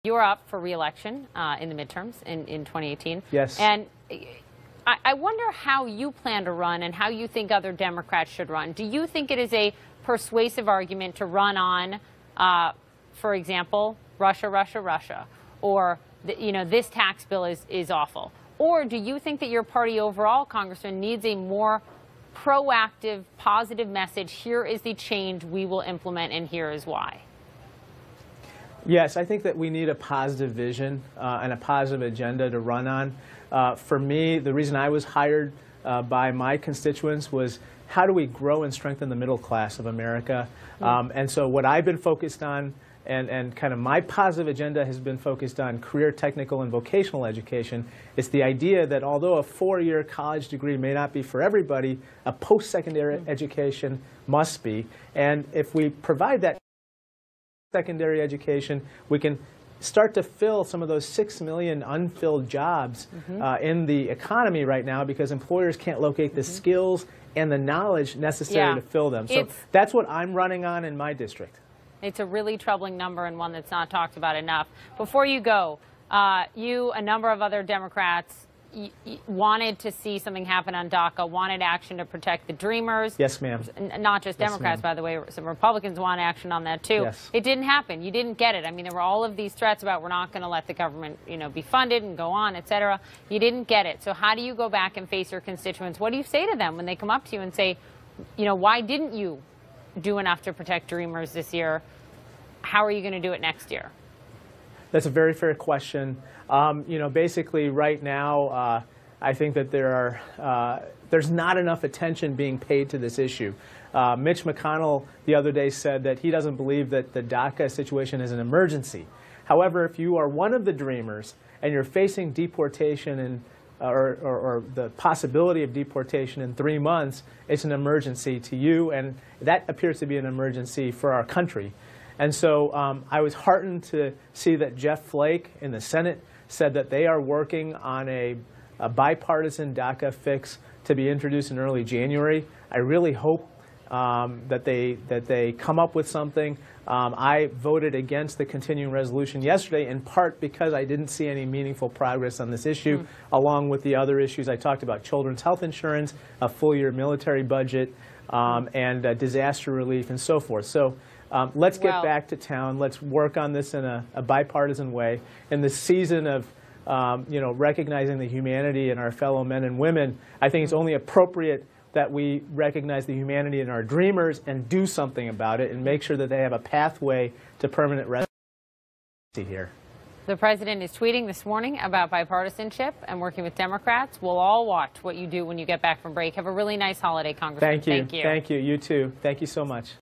You're up for re-election in the midterms in 2018. Yes. And I wonder how you plan to run and how you think other Democrats should run. Do you think it is a persuasive argument to run on, for example, Russia, Russia, Russia, or this tax bill is awful? Or do you think that your party overall, Congressman, needs a more proactive, positive message? Here is the change we will implement, and here is why. Yes, I think that we need a positive vision and a positive agenda to run on. For me, the reason I was hired by my constituents was how do we grow and strengthen the middle class of America? And so what I've been focused on and kind of my positive agenda has been focused on career, technical, and vocational education. It's the idea that although a four-year college degree may not be for everybody, a post-secondary education must be. And if we provide that secondary education, we can start to fill some of those 6 million unfilled jobs in the economy right now because employers can't locate the skills and the knowledge necessary to fill them. So that's what I'm running on in my district. It's a really troubling number and one that's not talked about enough. Before you go, you, a number of other Democrats, wanted to see something happen on DACA, wanted action to protect the Dreamers. Yes, ma'am. Not just Democrats, by the way. Some Republicans want action on that, too. Yes. It didn't happen. You didn't get it. I mean, there were all of these threats about we're not going to let the government, be funded and go on, et cetera. You didn't get it. So how do you go back and face your constituents? What do you say to them when they come up to you and say, why didn't you do enough to protect Dreamers this year? How are you going to do it next year? That's a very fair question. Basically right now, I think that there's not enough attention being paid to this issue. Mitch McConnell the other day said that he doesn't believe that the DACA situation is an emergency. However, if you are one of the Dreamers and you're facing deportation or the possibility of deportation in 3 months, it's an emergency to you, and that appears to be an emergency for our country. And so I was heartened to see that Jeff Flake in the Senate said that they are working on a bipartisan DACA fix to be introduced in early January. I really hope that they come up with something. I voted against the continuing resolution yesterday in part because I didn't see any meaningful progress on this issue, along with the other issues I talked about: children's health insurance, a full-year military budget, and disaster relief, and so forth. So let's get back to town. Let's work on this in a bipartisan way. In the season of recognizing the humanity in our fellow men and women, I think it's only appropriate that we recognize the humanity in our Dreamers and do something about it and make sure that they have a pathway to permanent residency here. The president is tweeting this morning about bipartisanship and working with Democrats. We'll all watch what you do when you get back from break. Have a really nice holiday, Congressman. Thank you. Thank you. Thank you. You too. Thank you so much.